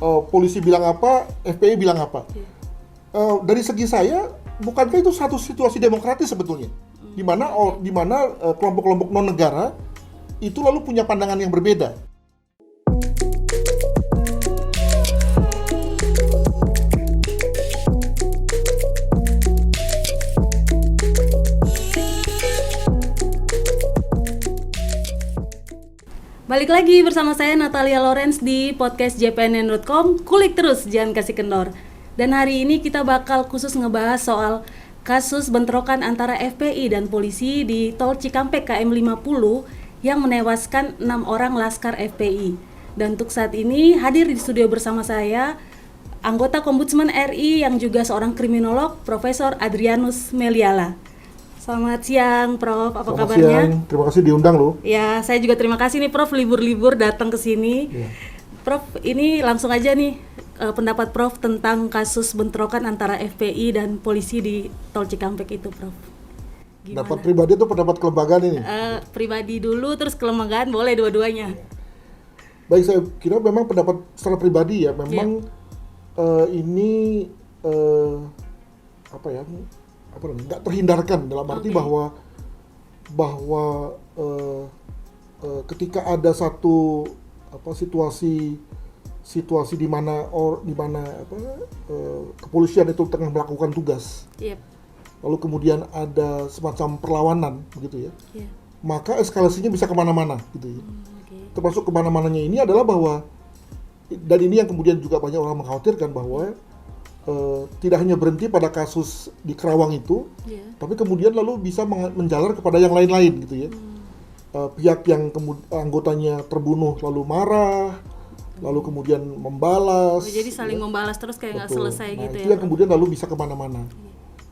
polisi bilang apa, FPI bilang apa. Dari segi saya, bukankah itu satu situasi demokratis sebetulnya, di mana kelompok-kelompok non negara itu lalu punya pandangan yang berbeda. Balik lagi bersama saya Natalia Lorenz di podcast jpnn.com. Kulik terus, jangan kasih kendor. Dan hari ini kita bakal khusus ngebahas soal kasus bentrokan antara FPI dan polisi di Tol Cikampek KM 50 yang menewaskan 6 orang laskar FPI. Dan untuk saat ini hadir di studio bersama saya anggota Ombudsman RI yang juga seorang kriminolog, Profesor Adrianus Meliala. Selamat siang, Prof. Apa Selamat kabarnya? Siang. Terima kasih diundang loh. Ya, saya juga terima kasih nih, Prof. Libur-libur datang ke sini. Ya. Prof, ini langsung aja nih pendapat Prof tentang kasus bentrokan antara FPI dan polisi di Tol Cikampek itu, Prof. Gimana? Pendapat pribadi itu pendapat kelembagaan ini. Pribadi dulu, terus kelembagaan boleh dua-duanya. Baik, saya kira memang pendapat secara pribadi ya, memang ini nggak terhindarkan dalam arti bahwa ketika ada satu situasi di mana kepolisian itu tengah melakukan tugas, lalu kemudian ada semacam perlawanan begitu ya, maka eskalasinya bisa kemana-mana gitu ya. Termasuk kemana-mananya ini adalah bahwa, dan ini yang kemudian juga banyak orang mengkhawatirkan bahwa tidak hanya berhenti pada kasus di Kerawang itu, tapi kemudian lalu bisa menjalar kepada yang lain-lain gitu ya. Pihak yang anggotanya terbunuh lalu marah, lalu kemudian membalas. Jadi saling membalas terus kayak nggak selesai gitu itu yang kemudian lalu bisa kemana-mana.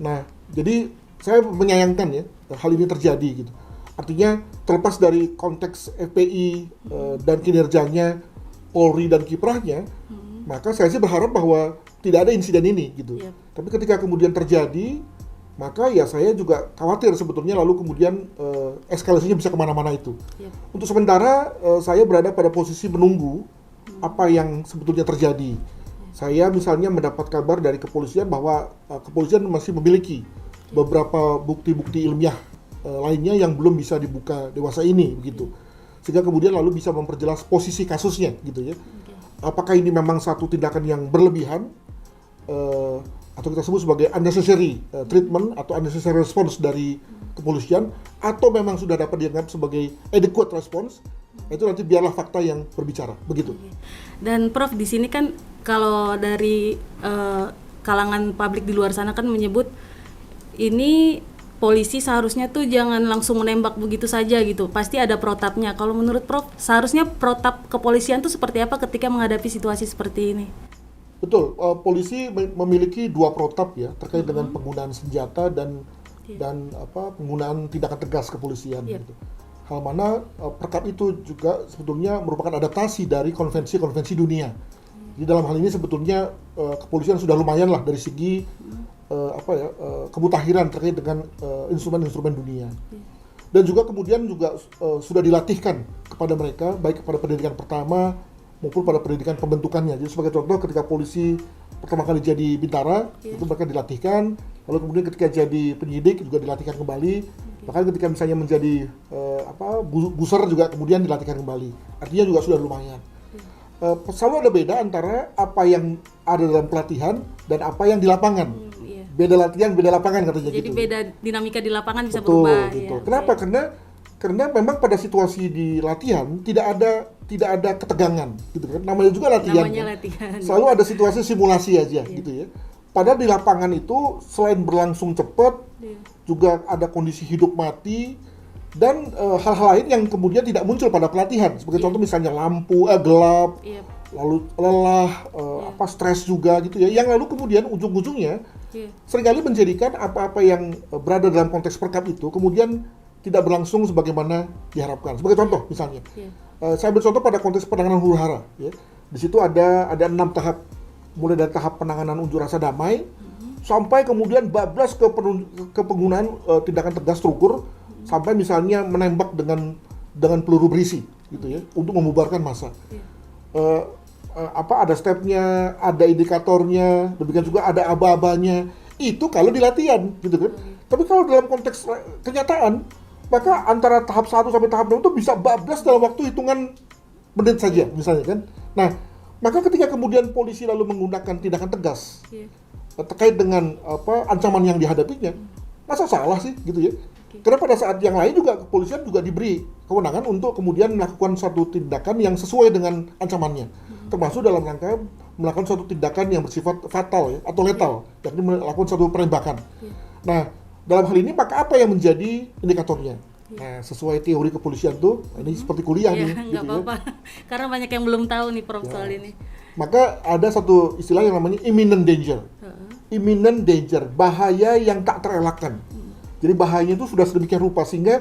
Nah, jadi saya menyayangkan ya hal ini terjadi gitu. Artinya terlepas dari konteks FPI dan kinerjanya, Polri dan kiprahnya, maka saya sih berharap bahwa tidak ada insiden ini gitu. Tapi ketika kemudian terjadi, maka ya saya juga khawatir sebetulnya lalu kemudian eskalasinya bisa kemana-mana itu. Untuk sementara saya berada pada posisi menunggu apa yang sebetulnya terjadi. Saya misalnya mendapat kabar dari kepolisian bahwa kepolisian masih memiliki beberapa bukti-bukti ilmiah lainnya yang belum bisa dibuka dewasa ini begitu. Sehingga kemudian lalu bisa memperjelas posisi kasusnya gitu ya. Apakah ini memang satu tindakan yang berlebihan atau kita sebut sebagai unnecessary treatment atau unnecessary response dari kepolisian, atau memang sudah dapat dianggap sebagai adequate response. Itu nanti biarlah fakta yang berbicara begitu. Dan Prof, di sini kan kalau dari kalangan publik di luar sana kan menyebut ini polisi seharusnya tuh jangan langsung menembak begitu saja gitu, pasti ada protapnya. Kalau menurut Prof, seharusnya protap kepolisian tuh seperti apa ketika menghadapi situasi seperti ini? Betul, polisi memiliki dua protap ya terkait dengan penggunaan senjata dan penggunaan tindakan tegas kepolisian gitu. Hal mana perkap itu juga sebetulnya merupakan adaptasi dari konvensi-konvensi dunia. Di dalam hal ini sebetulnya kepolisian sudah lumayan lah dari segi kemutahiran terkait dengan instrumen-instrumen dunia. Dan juga kemudian juga sudah dilatihkan kepada mereka, baik kepada pendidikan pertama maupun pada pendidikan pembentukannya. Jadi sebagai contoh, ketika polisi pertama kali jadi bintara, itu mereka dilatihkan, lalu kemudian ketika jadi penyidik juga dilatihkan kembali, bahkan ketika misalnya menjadi buser juga kemudian dilatihkan kembali. Artinya juga sudah lumayan. Selalu ada beda antara apa yang ada dalam pelatihan dan apa yang di lapangan. Beda latihan, beda lapangan katanya. Jadi gitu. Beda dinamika di lapangan bisa betul, berubah. Betul. Ya. Kenapa? Karena memang pada situasi di latihan tidak ada ketegangan, gitu kan? Namanya juga latihan. Latihan. Selalu ada situasi simulasi aja, gitu ya. Padahal di lapangan itu selain berlangsung cepat, juga ada kondisi hidup mati dan hal-hal lain yang kemudian tidak muncul pada pelatihan. Sebagai contoh misalnya lampu gelap, lalu lelah, stres juga gitu ya. Yang lalu kemudian ujung-ujungnya seringkali menjadikan apa-apa yang berada dalam konteks perkap itu kemudian tidak berlangsung sebagaimana diharapkan. Sebagai contoh misalnya, saya ambil contoh pada konteks penanganan huru-hara. Ya. Di situ ada 6 tahap, mulai dari tahap penanganan unjuk rasa damai, sampai kemudian bablas ke penggunaan tindakan tegas terukur, sampai misalnya menembak dengan peluru berisi, gitu ya, untuk membubarkan massa. ada stepnya, ada indikatornya, demikian juga ada aba-abanya. Itu kalau di latihan, gitu kan. Tapi kalau dalam konteks kenyataan, maka antara tahap 1 sampai tahap 6 itu bisa bablas dalam waktu hitungan menit saja, misalnya kan. Nah, maka ketika kemudian polisi lalu menggunakan tindakan tegas terkait dengan ancaman yang dihadapinya, masa salah sih, gitu ya. Karena pada saat yang lain juga kepolisian juga diberi kewenangan untuk kemudian melakukan suatu tindakan yang sesuai dengan ancamannya, termasuk dalam rangka melakukan suatu tindakan yang bersifat fatal ya, atau letal, yakni melakukan suatu penembakan. Nah, dalam hal ini maka apa yang menjadi indikatornya? Nah, sesuai teori kepolisian tuh, ini seperti kuliah nih, nggak gitu apa-apa. Karena banyak yang belum tahu nih Prof soal ini. Maka ada satu istilah yang namanya imminent danger. Imminent danger, bahaya yang tak terelakkan. Jadi bahayanya itu sudah sedemikian rupa sehingga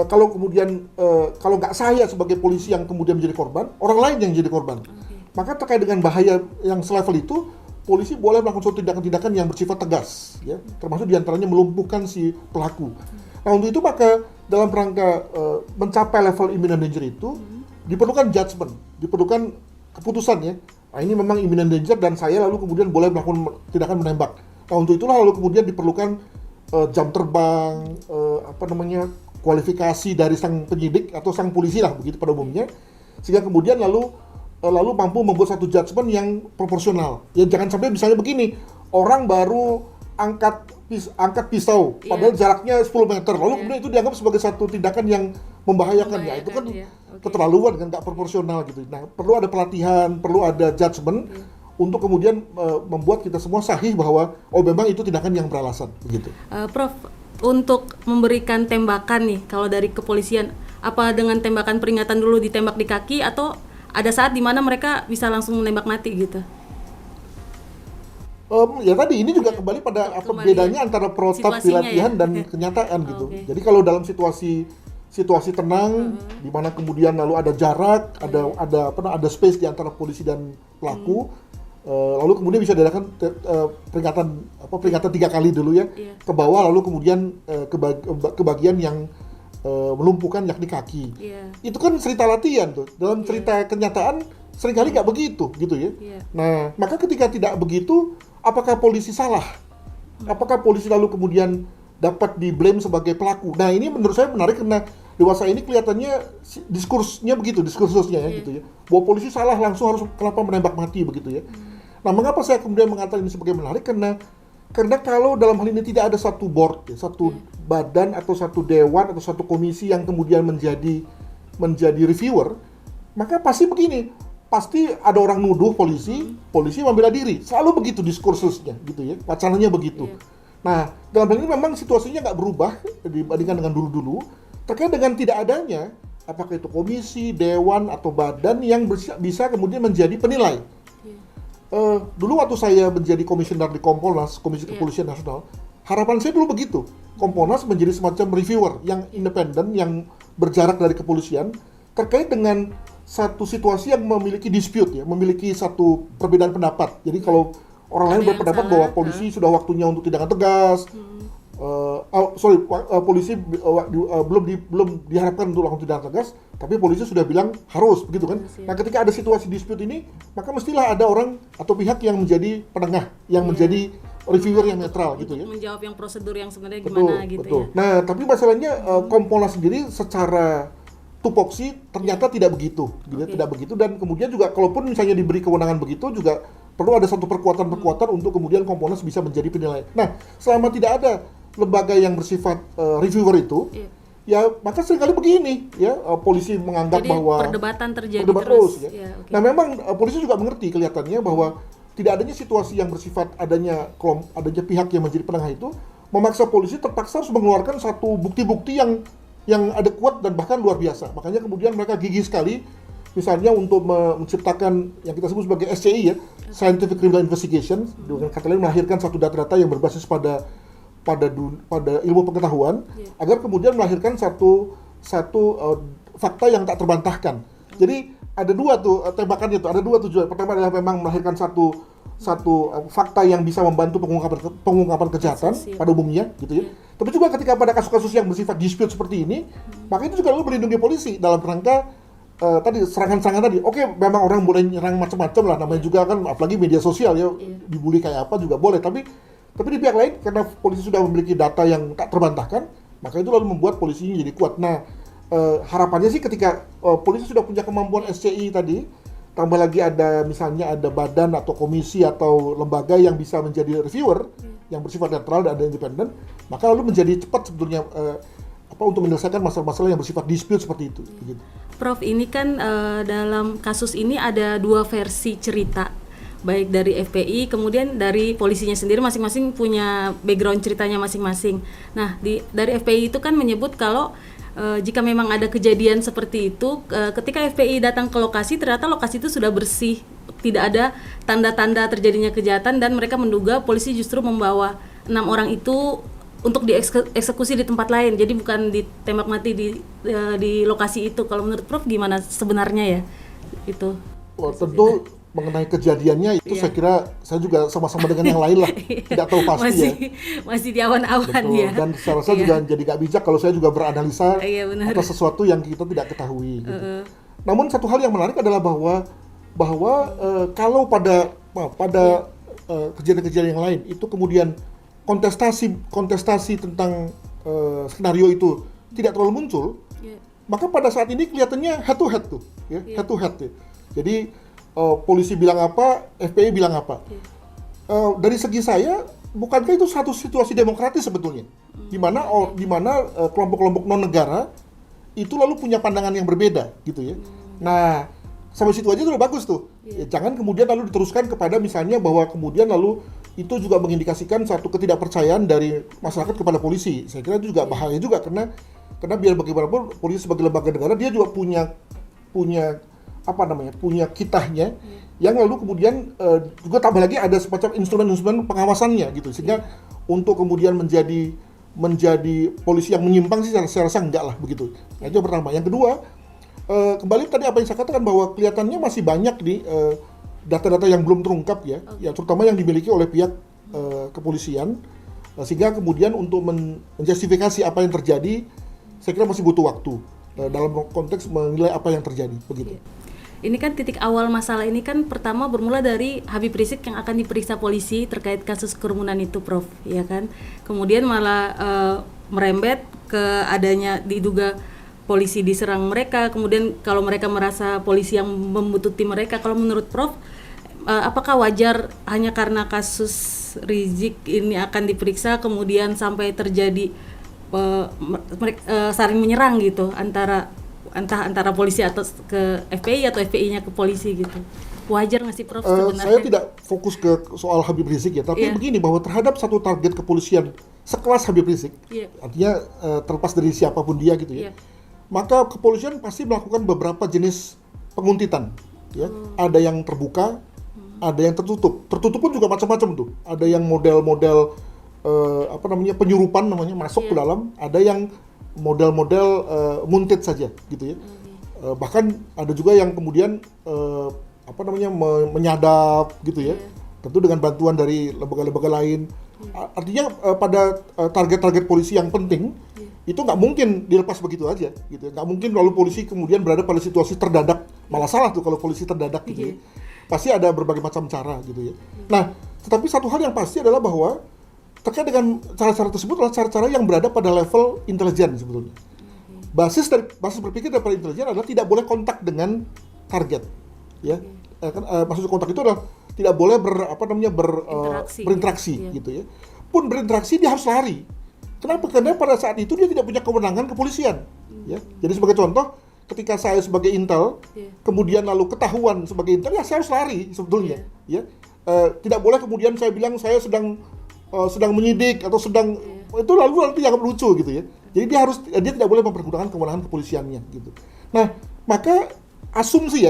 kalau kemudian kalau nggak saya sebagai polisi yang kemudian menjadi korban, orang lain yang jadi korban. Maka terkait dengan bahaya yang selevel itu, polisi boleh melakukan suatu tindakan-tindakan yang bersifat tegas, ya, termasuk diantaranya melumpuhkan si pelaku. Nah, untuk itu maka dalam rangka mencapai level imminent danger itu diperlukan judgment, diperlukan keputusan ya. Nah, ini memang imminent danger dan saya lalu kemudian boleh melakukan tindakan menembak. Nah, untuk itulah lalu kemudian diperlukan jam terbang, kualifikasi dari sang penyidik atau sang polisi lah begitu pada umumnya, sehingga kemudian lalu mampu membuat satu judgement yang proporsional. Ya jangan sampai misalnya begini, orang baru angkat pisau, padahal jaraknya 10 meter, lalu kemudian itu dianggap sebagai satu tindakan yang membahayakan. Ya itu kan keterlaluan kan, nggak proporsional gitu. Nah perlu ada pelatihan, perlu ada judgement untuk kemudian membuat kita semua sahih bahwa memang itu tindakan yang beralasan begitu. Prof, untuk memberikan tembakan nih kalau dari kepolisian, apa dengan tembakan peringatan dulu ditembak di kaki atau ada saat di mana mereka bisa langsung menembak mati gitu? Ya tadi ini juga kembali pada bedanya antara protap di latihan dan kenyataan gitu. Jadi kalau dalam situasi tenang di mana kemudian lalu ada jarak, ada space di antara polisi dan pelaku. Lalu kemudian bisa diadakan peringatan 3 kali dulu ya, ke bawah, lalu kemudian ke bagian yang melumpuhkan yakni kaki. Itu kan cerita latihan tuh. Dalam cerita kenyataan seringkali nggak begitu gitu ya. Nah, maka ketika tidak begitu, apakah polisi salah? Apakah polisi lalu kemudian dapat di-blame sebagai pelaku? Nah, ini menurut saya menarik karena dewasa ini kelihatannya diskursusnya ya gitu ya. Bahwa polisi salah langsung harus kenapa menembak mati begitu ya. Nah, mengapa saya kemudian mengatakan ini sebagai menarik? Karena kalau dalam hal ini tidak ada satu board, ya, satu badan atau satu dewan atau satu komisi yang kemudian menjadi reviewer, maka pasti begini, pasti ada orang nuduh polisi membela diri, selalu begitu diskursusnya, gitu ya, wacananya begitu. Nah, dalam hal ini memang situasinya nggak berubah dibandingkan dengan dulu-dulu, terkait dengan tidak adanya apakah itu komisi, dewan atau badan yang bisa kemudian menjadi penilai. Dulu waktu saya menjadi komisioner di Kompolnas, Komisi Kepolisian Nasional, harapan saya dulu begitu. Kompolnas menjadi semacam reviewer yang independen, yang berjarak dari kepolisian, terkait dengan satu situasi yang memiliki dispute, ya, memiliki satu perbedaan pendapat. Jadi kalau orang lain berpendapat bahwa polisi sudah waktunya untuk tindakan tegas, polisi belum diharapkan untuk lakukan tindakan tegas, tapi polisi sudah bilang harus, begitu kan? Nah, ketika ada situasi dispute ini, maka mestilah ada orang atau pihak yang menjadi penengah, yang menjadi reviewer yang netral, gitu ya. Menjawab yang prosedur yang sebenarnya gimana gitu ya. Nah, tapi masalahnya Kompolnas sendiri secara tupoksi ternyata tidak begitu, gitu, tidak begitu. Dan kemudian juga kalaupun misalnya diberi kewenangan begitu, juga perlu ada satu perkuatan untuk kemudian Kompolnas bisa menjadi penilai. Nah, selama tidak ada lembaga yang bersifat reviewer itu, ya maka seringkali begini, ya polisi menganggap bahwa perdebatan terjadi terus. Ya. Okay. Nah, memang polisi juga mengerti kelihatannya bahwa tidak adanya situasi yang bersifat adanya pihak yang menjadi penengah itu memaksa polisi terpaksa harus mengeluarkan satu bukti-bukti yang ada kuat dan bahkan luar biasa. Makanya kemudian mereka gigih sekali, misalnya untuk menciptakan yang kita sebut sebagai SCI ya, Scientific Criminal Investigation, dengan kata lain melahirkan satu data-data yang berbasis pada ilmu pengetahuan, agar kemudian melahirkan satu fakta yang tak terbantahkan. Jadi ada dua tuh tembakannya tuh, ada dua tujuan. Pertama adalah memang melahirkan satu fakta yang bisa membantu pengungkapan kejahatan pada umumnya, gitu ya. Tapi juga ketika pada kasus-kasus yang bersifat dispute seperti ini, maka itu juga lalu melindungi polisi dalam rangka tadi serangan-serangan tadi, oke, memang orang boleh nyerang macam-macam lah, namanya juga kan, apalagi media sosial ya, dibully kayak apa juga boleh, tapi di pihak lain karena polisi sudah memiliki data yang tak terbantahkan, maka itu lalu membuat polisinya jadi kuat. Nah, harapannya sih ketika polisi sudah punya kemampuan SCI tadi, tambah lagi ada misalnya ada badan atau komisi atau lembaga yang bisa menjadi reviewer yang bersifat netral dan independen, maka lalu menjadi cepat sebetulnya untuk menyelesaikan masalah-masalah yang bersifat dispute seperti itu. Gitu. Prof, ini kan dalam kasus ini ada 2 versi cerita, baik dari FPI kemudian dari polisinya sendiri, masing-masing punya background ceritanya masing-masing. Nah, dari FPI itu kan menyebut kalau jika memang ada kejadian seperti itu, ketika FPI datang ke lokasi, ternyata lokasi itu sudah bersih, tidak ada tanda-tanda terjadinya kejahatan, dan mereka menduga polisi justru membawa 6 orang itu untuk dieksekusi di tempat lain, jadi bukan ditembak mati di lokasi itu. Kalau menurut Prof gimana sebenarnya ya itu? Tentu mengenai kejadiannya itu saya kira saya juga sama-sama dengan yang lain lah, tidak tahu pasti masih di awan-awan ya. Dan saya rasa juga jadi gak bijak kalau saya juga beranalisa atas sesuatu yang kita tidak ketahui. Gitu. Namun satu hal yang menarik adalah bahwa kalau pada kejadian-kejadian yang lain itu kemudian kontestasi tentang skenario itu tidak terlalu muncul, maka pada saat ini kelihatannya head to head tuh, head to head. Jadi polisi bilang apa, FPI bilang apa. Dari segi saya, bukankah itu satu situasi demokratis sebetulnya, di mana kelompok-kelompok non negara itu lalu punya pandangan yang berbeda, gitu ya. Nah, sampai situ aja sudah bagus tuh. Ya, jangan kemudian lalu diteruskan kepada misalnya bahwa kemudian lalu itu juga mengindikasikan satu ketidakpercayaan dari masyarakat kepada polisi. Saya kira itu juga bahaya juga karena biar bagaimanapun polisi sebagai lembaga negara dia juga punya kitahnya yang lalu kemudian juga tambah lagi ada semacam instrumen-instrumen pengawasannya gitu, sehingga untuk kemudian menjadi polisi yang menyimpang sih saya rasa enggak lah begitu. Nah, itu yang pertama. Yang kedua, kembali tadi apa yang saya katakan bahwa kelihatannya masih banyak di data-data yang belum terungkap ya terutama yang dimiliki oleh pihak kepolisian, sehingga kemudian untuk menjustifikasi apa yang terjadi saya kira masih butuh waktu dalam konteks menilai apa yang terjadi begitu. Ini kan titik awal masalah ini kan pertama bermula dari Habib Rizik yang akan diperiksa polisi terkait kasus kerumunan itu, Prof, ya kan? Kemudian malah merembet ke adanya diduga polisi diserang mereka, kemudian kalau mereka merasa polisi yang membuntuti mereka. Kalau menurut Prof, apakah wajar hanya karena kasus Rizik ini akan diperiksa kemudian sampai terjadi saling menyerang gitu antara polisi atau ke FPI atau FPI-nya ke polisi gitu? Wajar nggak sih, Prof, sebenarnya? Saya tidak fokus ke soal Habib Rizik ya, tapi begini, bahwa terhadap satu target kepolisian sekelas Habib Rizik, artinya terlepas dari siapapun dia gitu ya, maka kepolisian pasti melakukan beberapa jenis penguntitan, ya. Ada yang terbuka, ada yang tertutup. Tertutup pun juga macam-macam tuh. Ada yang model-model penyurupan masuk ke dalam, ada yang model-model muntit saja gitu ya. Bahkan ada juga yang kemudian menyadap gitu ya. Tentu dengan bantuan dari lembaga-lembaga lain. Artinya pada target-target polisi yang penting itu nggak mungkin dilepas begitu aja gitu. Nggak mungkin lalu polisi kemudian berada pada situasi terdadak. Malah salah tuh kalau polisi terdadak gitu ya. Pasti ada berbagai macam cara gitu ya. Nah, tetapi satu hal yang pasti adalah bahwa terkait dengan cara-cara tersebut adalah cara-cara yang berada pada level intelijen sebetulnya. Basis berpikir daripada intelijen adalah tidak boleh kontak dengan target, ya. Maksud kontak itu adalah tidak boleh berinteraksi gitu ya. Pun berinteraksi dia harus lari. Kenapa? Karena pada saat itu dia tidak punya kewenangan kepolisian, ya. Jadi sebagai contoh, ketika saya sebagai intel, kemudian lalu ketahuan sebagai intel, ya saya harus lari sebetulnya, ya. Tidak boleh kemudian saya bilang saya sedang menyidik atau sedang itu lalu nanti yang lucu gitu ya. Jadi dia tidak boleh mempergunakan kewenangan kepolisiannya gitu. Nah, maka asumsi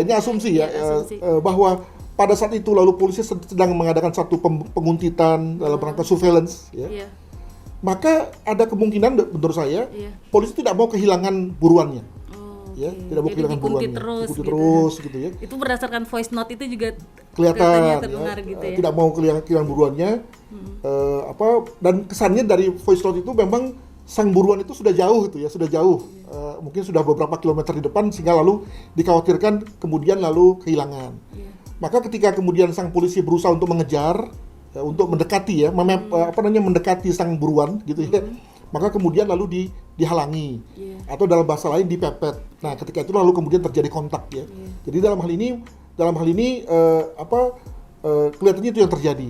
bahwa pada saat itu lalu polisi sedang mengadakan satu penguntitan dalam rangka surveillance ya. Maka ada kemungkinan menurut saya polisi tidak mau kehilangan buruannya. Ya, tidak mau kehilangan buruannya. Diikuti terus gitu ya. Itu berdasarkan voice note itu juga kelihatan terdengar gitu ya. Tidak mau kehilangan buruannya. Dan kesannya dari voice note itu memang sang buruan itu sudah jauh itu ya, sudah jauh, mungkin sudah beberapa kilometer di depan sehingga lalu dikhawatirkan kemudian lalu kehilangan. Maka ketika kemudian sang polisi berusaha untuk mengejar, untuk mendekati ya, mendekati sang buruan gitu ya, maka kemudian lalu dihalangi atau dalam bahasa lain dipepet. Nah, ketika itu lalu kemudian terjadi kontak ya. Jadi dalam hal ini kelihatannya itu yang terjadi.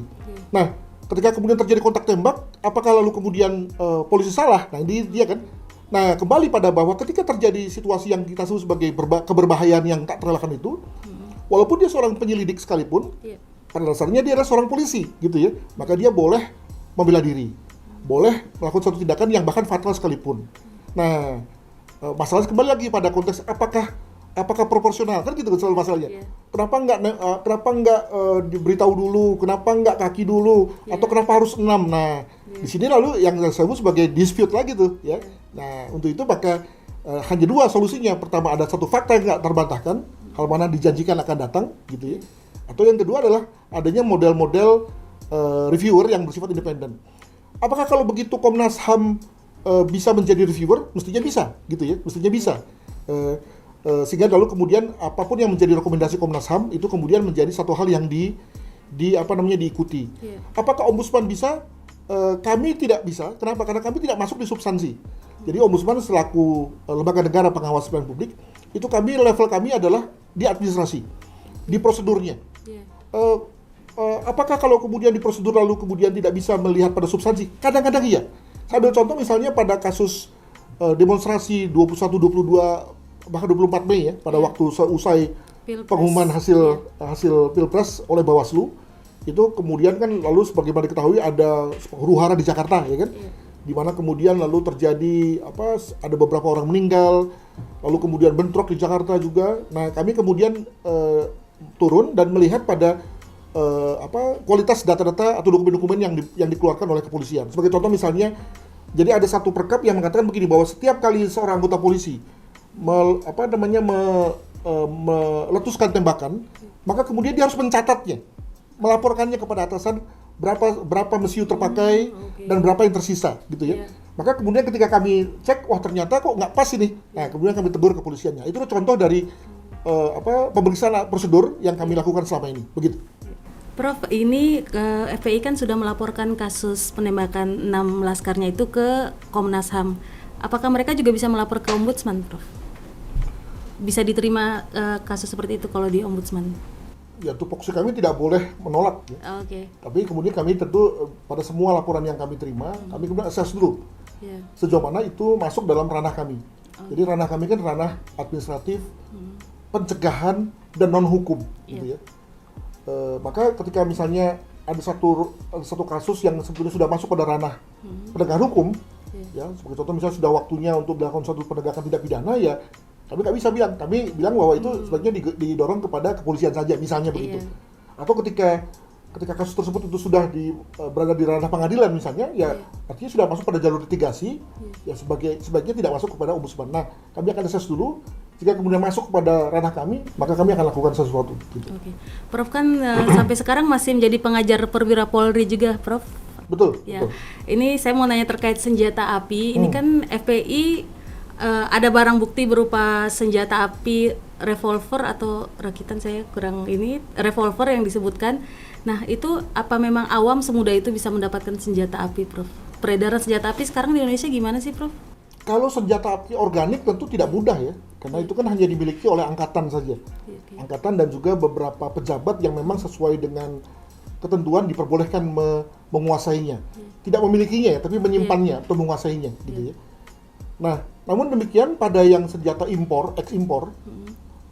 Nah, ketika kemudian terjadi kontak tembak, apakah lalu kemudian polisi salah? Nah, ini dia kan. Nah, kembali pada bahwa ketika terjadi situasi yang kita sebut sebagai keberbahayaan yang tak terelakkan itu, walaupun dia seorang penyelidik sekalipun, pada dasarnya dia adalah seorang polisi, gitu ya. Maka dia boleh membela diri, boleh melakukan suatu tindakan yang bahkan fatal sekalipun. Nah, masalahnya kembali lagi pada konteks apakah proporsional, kan gitu selalu masalahnya. Kenapa nggak diberitahu dulu, kenapa nggak kaki dulu, atau kenapa harus 6? Nah, di sini lalu yang saya sebut sebagai dispute lagi tuh, ya. Nah, untuk itu maka hanya dua solusinya. Pertama, ada satu fakta yang nggak terbantahkan, hal mana dijanjikan akan datang, gitu ya. Atau yang kedua adalah adanya model-model reviewer yang bersifat independen. Apakah kalau begitu Komnas HAM bisa menjadi reviewer? Mestinya bisa, gitu ya. Mestinya bisa. Sehingga lalu kemudian apapun yang menjadi rekomendasi Komnas HAM itu kemudian menjadi satu hal yang diikuti. Apakah Ombudsman bisa? Kami tidak bisa. Kenapa? Karena kami tidak masuk di substansi. Jadi Ombudsman selaku lembaga negara pengawas pelayanan publik, itu level kami adalah di administrasi, di prosedurnya. Apakah kalau kemudian di prosedur lalu kemudian tidak bisa melihat pada substansi? Kadang-kadang iya. Saya ambil contoh misalnya pada kasus demonstrasi 21, 22 bahkan 24 Mei ya, pada waktu seusai pengumuman hasil Pilpres oleh Bawaslu, itu kemudian kan lalu sebagaimana diketahui ada huru-hara di Jakarta ya kan, di mana kemudian lalu terjadi ada beberapa orang meninggal, lalu kemudian bentrok di Jakarta juga. Nah, kami kemudian turun dan melihat pada kualitas data-data atau dokumen-dokumen yang dikeluarkan oleh kepolisian. Sebagai contoh misalnya, jadi ada satu perkap yang mengatakan begini, bahwa setiap kali seorang anggota polisi meletuskan tembakan, maka kemudian dia harus mencatatnya, melaporkannya kepada atasan berapa mesiu terpakai dan berapa yang tersisa, gitu ya. Maka kemudian ketika kami cek, wah ternyata kok nggak pas ini. Nah, kemudian kami tegur kepolisiannya. Itu contoh dari pemeriksaan prosedur yang kami lakukan selama ini, begitu. Prof, ini FPI kan sudah melaporkan kasus penembakan 6 laskarnya itu ke Komnas HAM. Apakah mereka juga bisa melapor ke Ombudsman, Prof? Bisa diterima kasus seperti itu kalau di Ombudsman? Ya, tupoksi kami tidak boleh menolak. Ya. Tapi kemudian kami tentu pada semua laporan yang kami terima, kami kemudian assess dulu sejauh mana itu masuk dalam ranah kami. Jadi ranah kami kan ranah administratif, pencegahan dan non hukum, gitu ya. Maka ketika misalnya ada satu kasus yang sebetulnya sudah masuk pada ranah penegakan hukum, ya sebagai contoh misalnya sudah waktunya untuk dilakukan suatu penegakan tindak pidana, ya kami nggak bisa bilang. Kami bilang bahwa itu sebaiknya didorong kepada kepolisian saja, misalnya begitu. Atau ketika kasus tersebut itu sudah berada di ranah pengadilan misalnya, ya artinya sudah masuk pada jalur litigasi, ya sebaiknya tidak masuk kepada Ombudsman. Nah, kami akan assess dulu. Jika kemudian masuk kepada ranah kami, maka kami akan lakukan sesuatu. Gitu. Prof kan sampai sekarang masih menjadi pengajar perwira Polri juga, Prof. Betul. Ya. Betul. Ini saya mau nanya terkait senjata api. Ini kan FPI ada barang bukti berupa senjata api revolver atau rakitan, saya kurang ini, revolver yang disebutkan. Nah, itu apa memang awam semudah itu bisa mendapatkan senjata api, Prof? Peredaran senjata api sekarang di Indonesia gimana sih, Prof? Kalau senjata api organik tentu tidak mudah ya, karena itu kan hanya dimiliki oleh angkatan saja. Angkatan dan juga beberapa pejabat yang memang sesuai dengan ketentuan diperbolehkan menguasainya. Tidak memilikinya ya, tapi menyimpannya atau menguasainya, gitu ya. Nah, namun demikian pada yang senjata ekspor,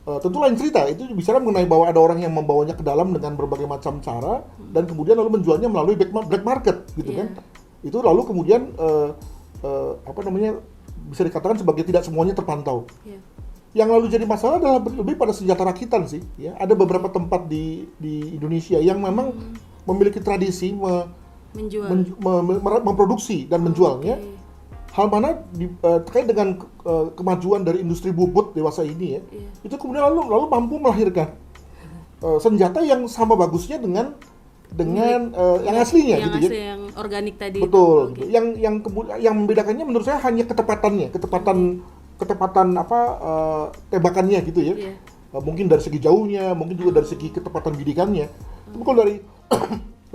tentu lain cerita. Itu bicara mengenai bahwa ada orang yang membawanya ke dalam dengan berbagai macam cara dan kemudian lalu menjualnya melalui black market, gitu kan. Itu lalu kemudian bisa dikatakan sebagai tidak semuanya terpantau. Yang lalu jadi masalah adalah lebih pada senjata rakitan sih. Ya, ada beberapa tempat di Indonesia yang memang memiliki tradisi memproduksi dan menjualnya. Hal mana terkait dengan kemajuan dari industri bubut dewasa ini ya, itu kemudian lalu mampu melahirkan senjata yang sama bagusnya dengan dengan yang aslinya yang gitu asli, ya. yang organik tadi. Betul. Oke. Yang membedakannya menurut saya hanya ketepatan tembakannya gitu ya. Iya. Mungkin dari segi jauhnya, mungkin juga dari segi ketepatan bidikannya. Tapi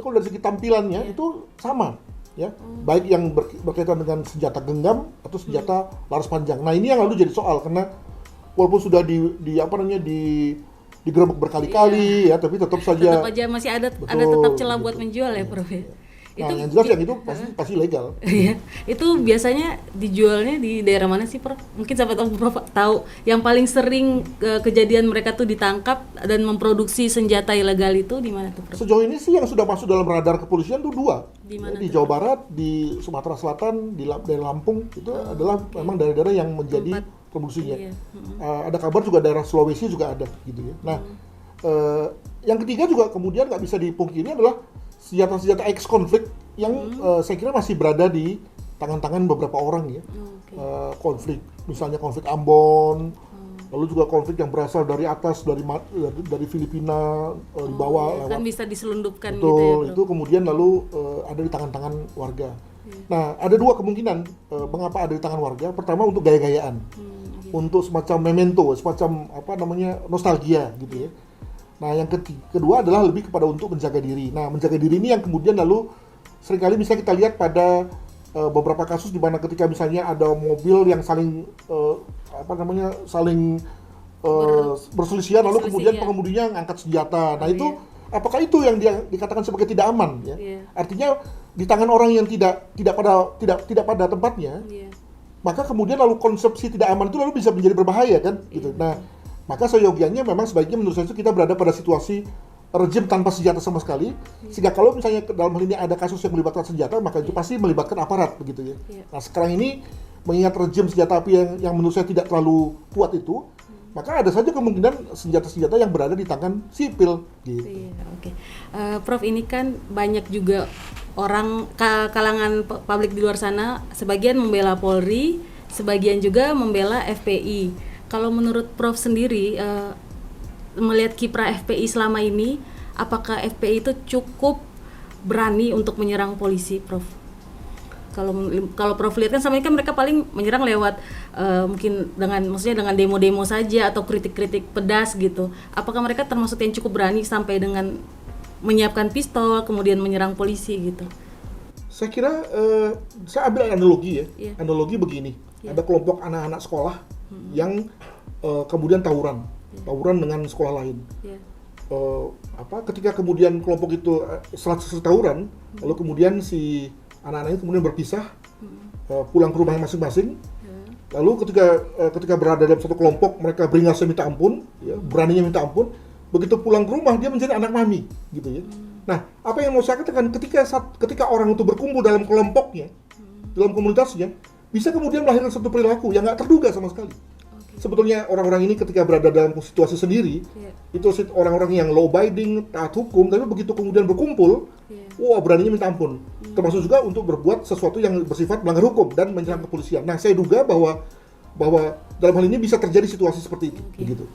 kalau dari segi tampilannya itu sama ya. Baik yang berkaitan dengan senjata genggam atau senjata laras panjang. Nah, ini yang lalu jadi soal karena walaupun sudah digerebek berkali-kali ya, tapi tetap Tetap saja aja masih ada Betul, tetap celah gitu. buat menjual ya, Prof. Ya? Nah, yang jelas yang itu pasti legal. Iya. Itu biasanya dijualnya di daerah mana sih, Prof? Mungkin sahabat Prof tahu yang paling sering kejadian mereka tuh ditangkap dan memproduksi senjata ilegal itu di mana tuh, Prof? Sejauh ini sih yang sudah masuk dalam radar kepolisian itu 2. Di mana Di tuh? Jawa Barat, di Sumatera Selatan, di daerah Lampung itu adalah memang daerah-daerah yang menjadi produksinya. Iya. Ada kabar juga daerah Sulawesi juga ada gitu ya. Nah, yang ketiga juga kemudian nggak bisa dipungkiri adalah senjata-senjata ex-konflik yang saya kira masih berada di tangan-tangan beberapa orang ya. Konflik, misalnya konflik Ambon, lalu juga konflik yang berasal dari atas, dari Filipina, di bawah Kan lewat. bisa diselundupkan gitu ya, Betul, Prof. itu kemudian lalu ada di tangan-tangan warga. Nah, ada 2 kemungkinan mengapa ada di tangan warga. Pertama untuk gaya-gayaan, untuk semacam memento, semacam nostalgia gitu ya. Nah, yang kedua adalah lebih kepada untuk menjaga diri. Nah, menjaga diri ini yang kemudian lalu seringkali bisa kita lihat pada beberapa kasus di mana ketika misalnya ada mobil yang saling berselisihan lalu kemudian pengemudinya ngangkat senjata. Nah, itu apakah itu yang dikatakan sebagai tidak aman ya? Artinya di tangan orang yang tidak pada tempatnya. Maka kemudian lalu konsepsi tidak aman itu lalu bisa menjadi berbahaya kan gitu. Nah, maka seyogianya memang sebaiknya menurut saya itu kita berada pada situasi rejim tanpa senjata sama sekali, sehingga kalau misalnya dalam hal ini ada kasus yang melibatkan senjata, maka itu pasti melibatkan aparat begitu ya. Nah, sekarang ini mengingat rejim senjata api yang menurut saya tidak terlalu kuat itu, maka ada saja kemungkinan senjata-senjata yang berada di tangan sipil gitu. Oke. Prof, ini kan banyak juga orang kalangan publik di luar sana, sebagian membela Polri, sebagian juga membela FPI. Kalau menurut Prof sendiri, melihat kiprah FPI selama ini, apakah FPI itu cukup berani untuk menyerang polisi, Prof? Kalau Prof lihat kan selama ini kan mereka paling menyerang lewat mungkin dengan demo-demo saja atau kritik-kritik pedas gitu. Apakah mereka termasuk yang cukup berani sampai dengan menyiapkan pistol kemudian menyerang polisi gitu? Saya kira saya ambil analogi ya. Analogi begini. Ada kelompok anak-anak sekolah yang kemudian tawuran dengan sekolah lain. Ketika kemudian kelompok itu setelah selesai tawuran, lalu kemudian si anak-anak itu kemudian berpisah, pulang ke rumah masing-masing. Lalu ketika berada dalam satu kelompok, mereka beringasnya minta ampun, ya, beraninya minta ampun. Begitu pulang ke rumah, dia menjadi anak mami, gitu ya. Nah, apa yang mau saya katakan, ketika orang itu berkumpul dalam kelompoknya, dalam komunitasnya, bisa kemudian melahirkan satu perilaku yang nggak terduga sama sekali. Sebetulnya orang-orang ini ketika berada dalam situasi sendiri, itu orang-orang yang law abiding, taat hukum, tapi begitu kemudian berkumpul, wah beraninya minta ampun. Termasuk juga untuk berbuat sesuatu yang bersifat melanggar hukum dan menyerang kepolisian. Nah, saya duga bahwa dalam hal ini bisa terjadi situasi seperti itu. Begitu.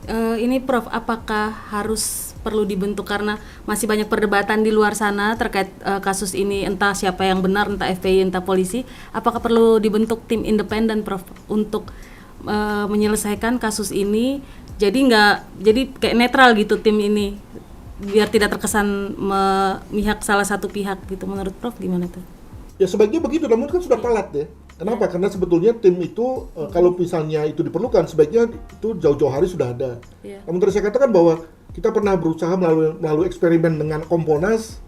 Ini Prof, apakah harus perlu dibentuk, karena masih banyak perdebatan di luar sana terkait kasus ini, entah siapa yang benar, entah FPI, entah polisi. Apakah perlu dibentuk tim independen, Prof, untuk menyelesaikan kasus ini? Jadi kayak netral gitu tim ini, biar tidak terkesan memihak salah satu pihak gitu. Menurut Prof gimana tuh? Ya sebaiknya begitu, namun kan sudah telat ya. Kenapa? Karena sebetulnya tim itu kalau misalnya itu diperlukan, sebaiknya itu jauh-jauh hari sudah ada. Namun tadi saya katakan bahwa kita pernah berusaha melalui eksperimen dengan Kompolnas,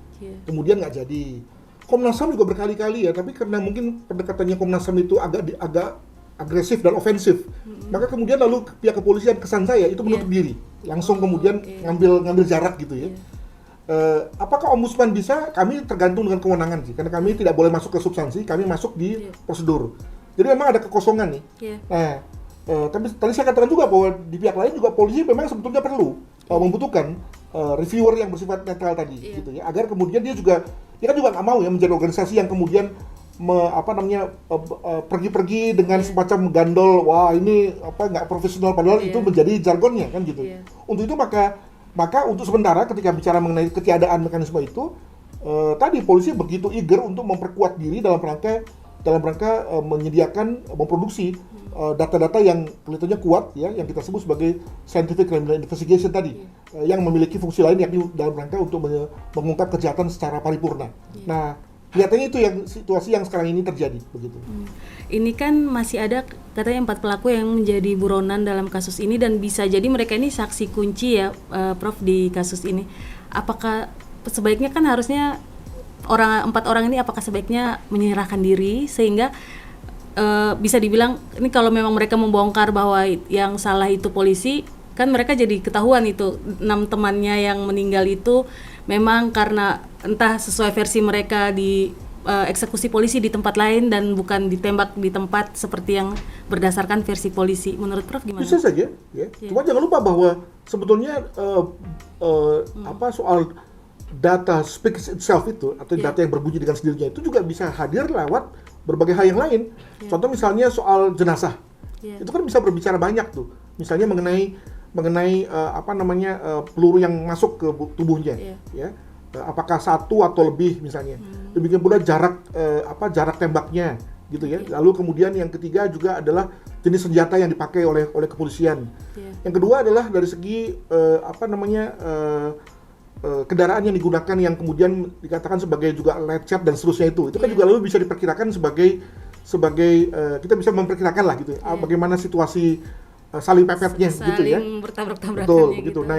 kemudian nggak jadi. Komnas HAM juga berkali-kali ya, tapi karena mungkin pendekatannya Komnas HAM itu agak agresif dan ofensif, maka kemudian lalu pihak kepolisian, kesan saya itu menutup diri, langsung kemudian ngambil jarak gitu ya. Apakah ombudsman bisa? Kami tergantung dengan kewenangan sih, karena kami tidak boleh masuk ke substansi, kami masuk di prosedur. Jadi memang ada kekosongan nih. Nah, tapi tadi saya katakan juga bahwa di pihak lain juga polisi memang sebetulnya perlu membutuhkan reviewer yang bersifat netral tadi, gitu ya, agar kemudian dia kan juga nggak mau ya menjadi organisasi yang kemudian pergi-pergi dengan semacam gandol, wah ini nggak profesional, padahal itu menjadi jargonnya kan gitu. Untuk itu maka Maka untuk sementara ketika bicara mengenai ketiadaan mekanisme itu, tadi polisi begitu eager untuk memperkuat diri dalam rangka menyediakan, memproduksi data-data yang kelihatannya kuat ya, yang kita sebut sebagai scientific criminal investigation tadi, yang memiliki fungsi lain yakni dalam rangka untuk mengungkap kejahatan secara paripurna. Nah, kelihatannya itu yang situasi yang sekarang ini terjadi begitu. Ini kan masih ada katanya 4 pelaku yang menjadi buronan dalam kasus ini dan bisa jadi mereka ini saksi kunci ya, Prof, di kasus ini. Apakah sebaiknya kan harusnya 4 orang ini apakah sebaiknya menyerahkan diri sehingga bisa dibilang ini kalau memang mereka membongkar bahwa yang salah itu polisi, kan mereka jadi ketahuan itu 6 temannya yang meninggal itu memang karena entah sesuai versi mereka di eksekusi polisi di tempat lain dan bukan ditembak di tempat seperti yang berdasarkan versi polisi. Menurut Prof gimana? Bisa saja ya. Cuma jangan lupa bahwa sebetulnya soal data speaks itself itu atau data yang berbunyi dengan sendirinya itu juga bisa hadir lewat berbagai hal yang lain. Contoh misalnya soal jenazah. Itu kan bisa berbicara banyak tuh. Misalnya mengenai peluru yang masuk ke tubuhnya, ya. Apakah 1 atau lebih misalnya. Demikian pula jarak tembaknya gitu ya. Lalu kemudian yang ketiga juga adalah jenis senjata yang dipakai oleh kepolisian. Yang kedua adalah dari segi kendaraan yang digunakan yang kemudian dikatakan sebagai juga lecet dan seterusnya itu kan juga lalu bisa diperkirakan sebagai kita bisa memperkirakan lah gitu bagaimana situasi saling pepetnya gitu ya. Bertabrak-tabrakan betul gitu. begitu. Nah,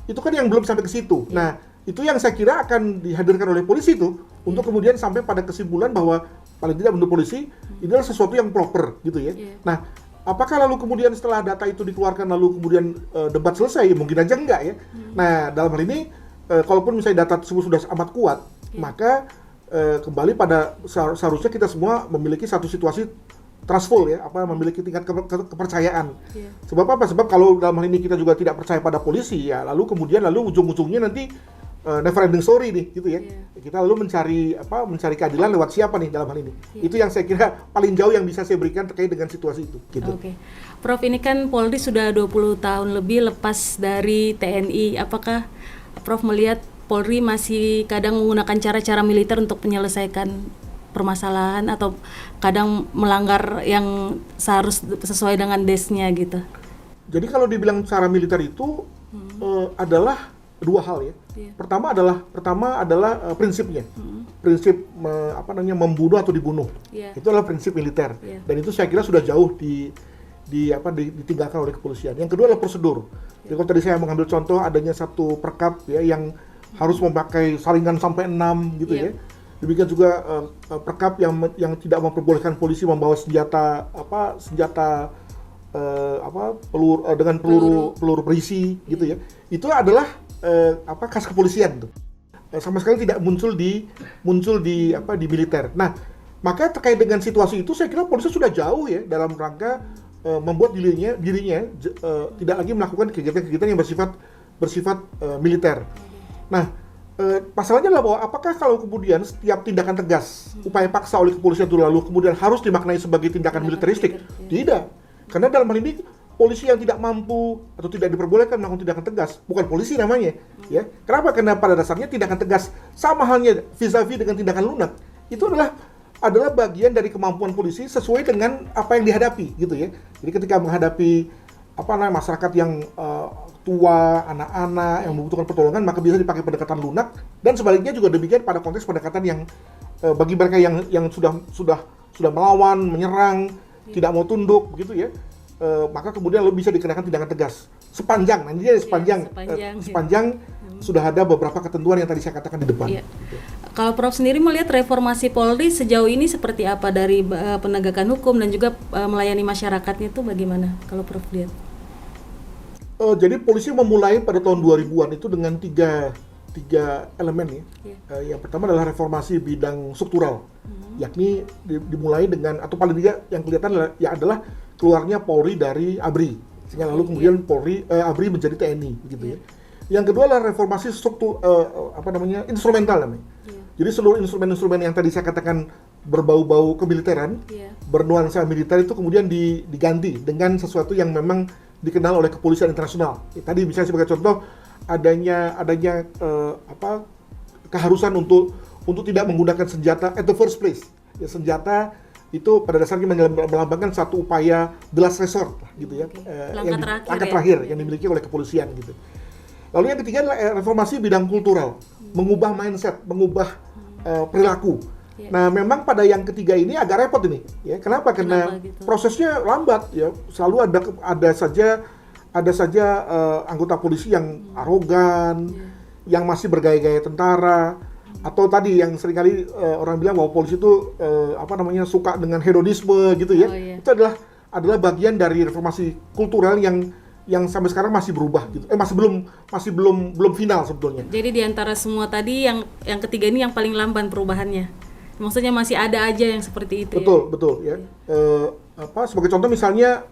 itu kan yang belum sampai ke situ. Nah, itu yang saya kira akan dihadirkan oleh polisi itu untuk kemudian sampai pada kesimpulan bahwa paling tidak menurut polisi ini adalah sesuatu yang proper gitu ya. Nah, apakah lalu kemudian setelah data itu dikeluarkan lalu kemudian debat selesai? Mungkin aja enggak ya. Nah, dalam hal ini kalaupun misalnya data tersebut sudah amat kuat, maka kembali pada seharusnya kita semua memiliki satu situasi trustful ya, memiliki tingkat kepercayaan. Sebab apa? Sebab kalau dalam hal ini kita juga tidak percaya pada polisi ya, lalu ujung-ujungnya nanti never ending story nih gitu ya. Kita lalu mencari keadilan lewat siapa nih dalam hal ini. Itu yang saya kira paling jauh yang bisa saya berikan terkait dengan situasi itu gitu. Prof, ini kan Polri sudah 20 tahun lebih lepas dari TNI. Apakah Prof melihat Polri masih kadang menggunakan cara-cara militer untuk menyelesaikan permasalahan atau kadang melanggar yang sesuai dengan desnya gitu? Jadi kalau dibilang cara militer itu adalah 2 hal ya. Pertama adalah prinsipnya. Prinsip membunuh atau dibunuh. Itu adalah prinsip militer. Dan itu saya kira sudah jauh ditinggalkan oleh kepolisian. Yang kedua adalah prosedur. Jadi kalau tadi saya mengambil contoh adanya satu perkap ya yang harus memakai saringan sampai 6 gitu ya. Demikian juga perkap yang tidak memperbolehkan polisi membawa peluru berisi gitu ya. Itu adalah khas kepolisian tuh. Sama sekali tidak muncul di militer. Nah, maka terkait dengan situasi itu saya kira polisi sudah jauh ya dalam rangka membuat dirinya tidak lagi melakukan kegiatan-kegiatan yang bersifat militer. Nah, pasalnya adalah bahwa apakah kalau kemudian setiap tindakan tegas, upaya paksa oleh kepolisian itu lalu kemudian harus dimaknai sebagai tindakan militeristik? Tidak. Karena dalam hal ini polisi yang tidak mampu atau tidak diperbolehkan melakukan tindakan tegas, bukan polisi namanya, ya. Kenapa? Karena pada dasarnya tindakan tegas sama halnya vis-a-vis dengan tindakan lunak. Itu adalah bagian dari kemampuan polisi sesuai dengan apa yang dihadapi, gitu ya. Jadi ketika menghadapi masyarakat yang tua, anak-anak yang membutuhkan pertolongan, maka bisa dipakai pendekatan lunak, dan sebaliknya juga demikian pada konteks pendekatan yang bagi mereka yang sudah melawan, menyerang, tidak mau tunduk, begitu ya. Maka kemudian lo bisa dikenakan tindakan tegas sepanjang sudah ada beberapa ketentuan yang tadi saya katakan di depan. Kalau Prof sendiri melihat reformasi Polri sejauh ini seperti apa dari penegakan hukum dan juga melayani masyarakatnya itu bagaimana kalau Prof lihat? Jadi polisi memulai pada tahun 2000-an itu dengan tiga elemen ya. Yang pertama adalah reformasi bidang struktural, yakni dimulai dengan atau paling tidak yang kelihatan adalah keluarnya Polri dari ABRI, sehingga lalu kemudian ABRI menjadi TNI, gitu ya. Yang kedua adalah reformasi struktur instrumental namanya. Jadi seluruh instrumen-instrumen yang tadi saya katakan berbau-bau kemiliteran, bernuansa militer itu kemudian diganti dengan sesuatu yang memang dikenal oleh kepolisian internasional. Tadi misalnya sebagai contoh adanya keharusan untuk tidak menggunakan senjata at the first place. Ya, senjata itu pada dasarnya melambangkan satu upaya the last resort gitu ya. Langkah terakhir yang dimiliki oleh kepolisian gitu. Lalu yang ketiga adalah reformasi bidang kultural, mengubah mindset, mengubah perilaku. Nah, memang pada yang ketiga ini agak repot ini, ya. Kenapa? Karena gitu? Prosesnya lambat, ya. Selalu ada saja anggota polisi yang arogan, yang masih bergaya-gaya tentara, atau tadi yang seringkali orang bilang bahwa polisi itu suka dengan hedonisme gitu ya. Itu adalah bagian dari reformasi kultural yang sampai sekarang masih berubah gitu. Masih belum final sebetulnya. Jadi di antara semua tadi yang ketiga ini yang paling lamban perubahannya. Maksudnya masih ada aja yang seperti itu. Betul ya. Sebagai contoh misalnya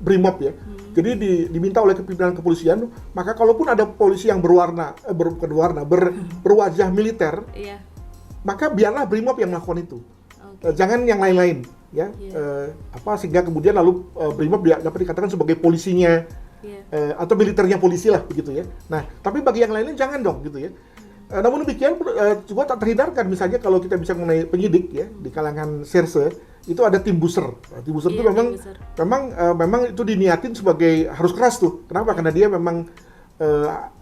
BRIMOB ya. Jadi diminta oleh pimpinan kepolisian, maka kalaupun ada polisi yang berwajah militer, maka biarlah BRIMOB yang melakukan itu. Jangan yang lain-lain ya. Sehingga kemudian lalu BRIMOB dapat dikatakan sebagai polisinya atau militernya polisi lah begitu ya. Nah, tapi bagi yang lainnya jangan dong gitu ya. Namun demikian juga tak terhindarkan misalnya kalau kita bisa mengenai penyidik ya di kalangan serse itu ada tim booster. Tim booster itu memang itu diniatin sebagai harus keras tuh. Kenapa? Karena dia memang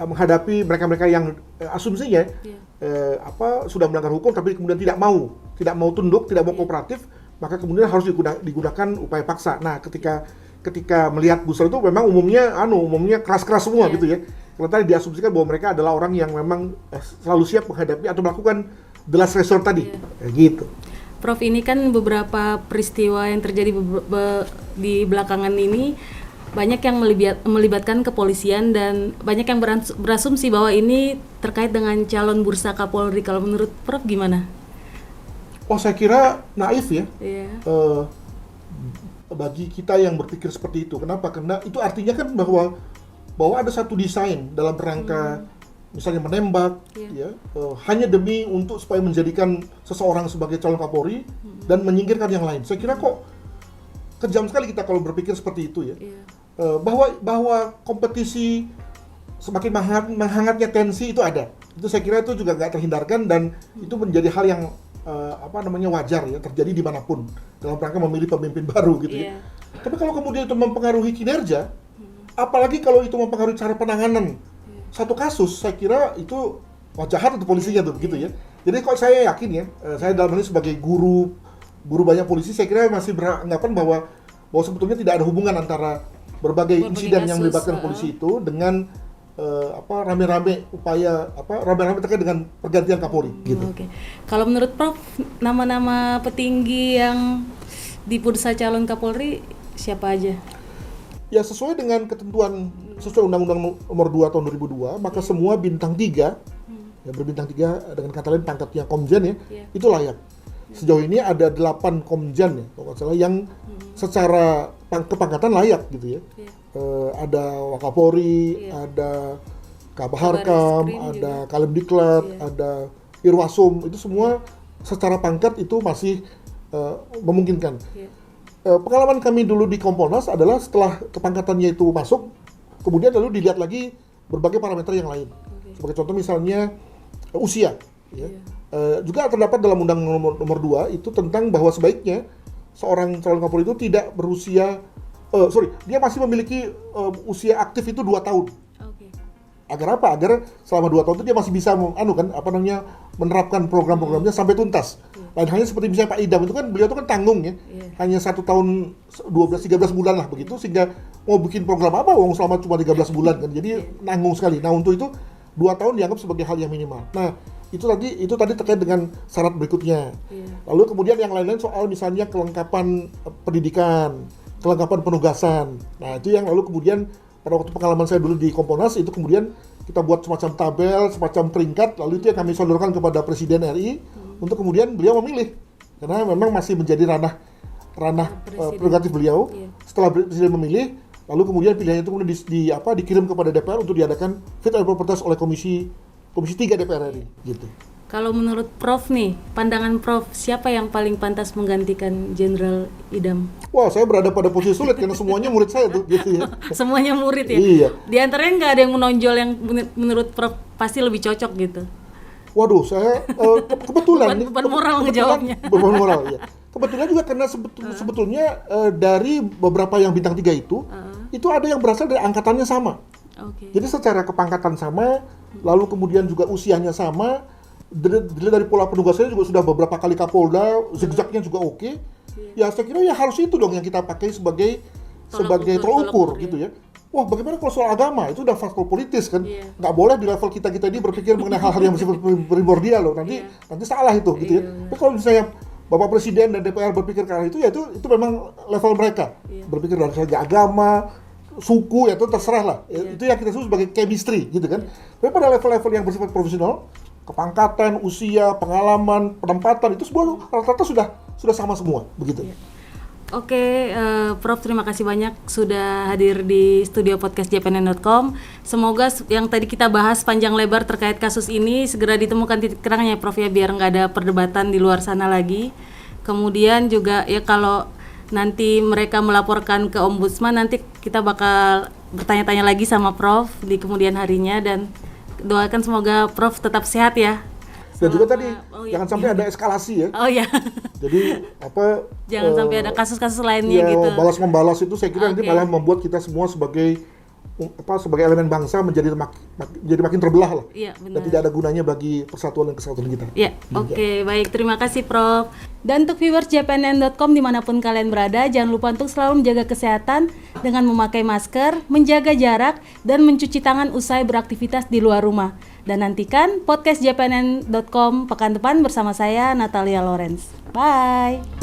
menghadapi mereka-mereka yang asumsinya sudah melanggar hukum tapi kemudian tidak mau tunduk, tidak mau kooperatif, maka kemudian harus digunakan upaya paksa. Nah, ketika melihat booster itu memang umumnya keras-keras semua gitu ya. Karena tadi diasumsikan bahwa mereka adalah orang yang memang selalu siap menghadapi atau melakukan the last resort tadi, gitu. Prof, ini kan beberapa peristiwa yang terjadi di belakangan ini banyak yang melibatkan kepolisian dan banyak yang berasumsi bahwa ini terkait dengan calon bursa Kapolri. Kalau menurut Prof gimana? Saya kira naif ya. Bagi kita yang berpikir seperti itu. Kenapa? Karena itu artinya kan bahwa ada satu desain dalam rangka misalnya menembak hanya demi untuk supaya menjadikan seseorang sebagai calon Kapolri dan menyingkirkan yang lain. Saya kira kok kejam sekali kita kalau berpikir seperti itu ya. Bahwa kompetisi semakin menghangatnya tensi itu ada. Itu saya kira itu juga nggak terhindarkan dan itu menjadi hal yang wajar ya terjadi dimanapun dalam rangka memilih pemimpin baru gitu ya. Tapi kalau kemudian itu mempengaruhi kinerja, apalagi kalau itu mempengaruhi cara penanganan satu kasus, saya kira itu jahat untuk polisinya tuh begitu ya. Jadi kok saya yakin ya, saya dalam hal ini sebagai guru banyak polisi, saya kira masih beranggapan bahwa sebetulnya tidak ada hubungan antara berbagai insiden yang melibatkan polisi itu dengan rame-rame terkait dengan pergantian Kapolri gitu. Kalau menurut Prof, nama-nama petinggi yang di bursa calon Kapolri siapa aja? Ya sesuai dengan ketentuan sesuai Undang-Undang Nomor 2 Tahun 2002, maka semua bintang 3 yang berbintang 3 dengan kata lain pangkatnya komjen ya, itu layak. Sejauh ini ada 8 komjen ya, kalau salah yang secara kepangkatan layak gitu ya. Ada Wakapolri, ada Kabaharkam, ada Kalemdiklat, ada Irwasum, itu semua secara pangkat itu masih memungkinkan. Pengalaman kami dulu di Kompolnas adalah setelah kepangkatannya itu masuk, kemudian lalu dilihat lagi berbagai parameter yang lain. Sebagai contoh misalnya usia. Ya. Juga terdapat dalam Undang-Undang Nomor 2 itu tentang bahwa sebaiknya seorang calon Kapolri itu tidak berusia, dia masih memiliki usia aktif itu 2 tahun. Agar apa? Agar selama 2 tahun itu dia masih bisa menerapkan program-programnya sampai tuntas. Lain halnya seperti misalnya Pak Idam itu kan beliau itu kan tanggung ya. Hanya 1 tahun 12-13 bulan lah begitu, sehingga mau bikin program apa selama cuma 13 bulan kan. Jadi nanggung sekali. Nah, untuk itu 2 tahun dianggap sebagai hal yang minimal. Nah, itu tadi terkait dengan syarat berikutnya. Lalu kemudian yang lain-lain soal misalnya kelengkapan pendidikan, kelengkapan penugasan. Nah, itu yang lalu kemudian pada waktu pengalaman saya dulu di Kompolnas itu kemudian kita buat semacam tabel, semacam peringkat, lalu itu yang kami sodorkan kepada Presiden RI untuk kemudian beliau memilih, karena memang masih menjadi ranah prerogatif beliau. Setelah Presiden memilih, lalu kemudian pilihannya itu kemudian dikirim kepada DPR untuk diadakan fit and proper test oleh Komisi 3 DPR RI gitu. Kalau menurut Prof nih, pandangan Prof, siapa yang paling pantas menggantikan Jenderal Idam? Wah, saya berada pada posisi sulit karena semuanya murid saya tuh, gitu ya. Semuanya murid ya? Iya. Di antaranya nggak ada yang menonjol yang menurut Prof pasti lebih cocok gitu? Waduh, saya kebetulan Beban moral ngejawabnya. Beban moral, ya. Kebetulan juga karena sebetulnya dari beberapa yang bintang 3 itu ada yang berasal dari angkatannya sama. Okay. Jadi secara kepangkatan sama, lalu kemudian juga usianya sama, dari pola penugasannya juga sudah beberapa kali Kapolda, zigzagnya juga oke. Ya saya kira ya harus itu dong yang kita pakai sebagai tolak ukur gitu ya. Wah, bagaimana kalau soal agama? Itu udah faktor politis kan. Nggak boleh di level kita ini berpikir mengenai hal-hal yang bersifat primordial loh. Nanti salah itu gitu ya. Tapi kalau misalnya Bapak Presiden dan DPR berpikir ke arah itu, ya itu memang level mereka. Berpikir dari segi agama, suku, ya itu terserah lah. Itu yang kita sebut sebagai chemistry gitu kan. Tapi pada level-level yang bersifat profesional, kepangkatan, usia, pengalaman, penempatan itu semua rata-rata sudah sama semua begitu. Oke, Prof, terima kasih banyak sudah hadir di studio podcast jpnn.com. Semoga yang tadi kita bahas panjang lebar terkait kasus ini segera ditemukan titik terangnya, Prof, ya, biar nggak ada perdebatan di luar sana lagi. Kemudian juga ya kalau nanti mereka melaporkan ke Ombudsman, nanti kita bakal bertanya-tanya lagi sama Prof di kemudian harinya, dan doakan semoga Prof tetap sehat ya. Dan juga tadi jangan sampai ada eskalasi ya. Oh ya. Jadi jangan sampai ada kasus-kasus lainnya gitu. Balas membalas itu saya kira nanti malah membuat kita semua sebagai elemen bangsa menjadi makin terbelah lah. Iya, benar. Dan tidak ada gunanya bagi persatuan dan kesatuan kita. Iya, oke, baik, terima kasih Prof. Dan untuk viewers jpnn.com dimanapun kalian berada, jangan lupa untuk selalu menjaga kesehatan dengan memakai masker, menjaga jarak, dan mencuci tangan usai beraktivitas di luar rumah. Dan nantikan podcast jpnn.com pekan depan bersama saya Natalia Lorenz. Bye.